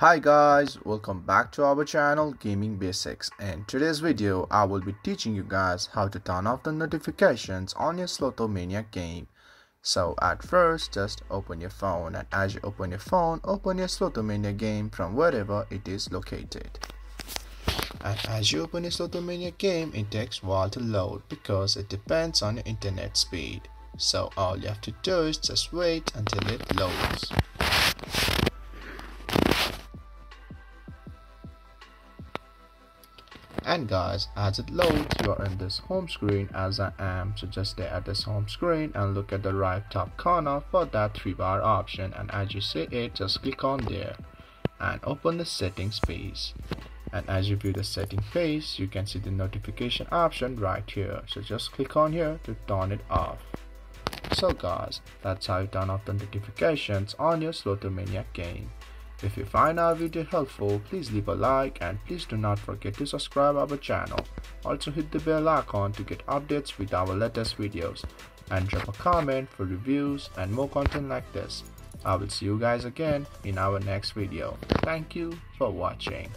Hi guys, welcome back to our channel Gaming Basics. In today's video I will be teaching you guys how to turn off the notifications on your Slotomania game. So at first just open your phone, and as you open your phone, open your Slotomania game from wherever it is located. And as you open your Slotomania game, it takes a while to load because it depends on your internet speed. So all you have to do is just wait until it loads. And guys, as it loads, you are in this home screen as I am. So just stay at this home screen and look at the right top corner for that 3-bar option, and as you see it, just click on there and open the settings page. And as you view the setting page, you can see the notification option right here. So just click on here to turn it off. So guys, that's how you turn off the notifications on your Slotomania game. If you find our video helpful, please leave a like and please do not forget to subscribe our channel. Also hit the bell icon to get updates with our latest videos, and drop a comment for reviews and more content like this. I will see you guys again in our next video. Thank you for watching.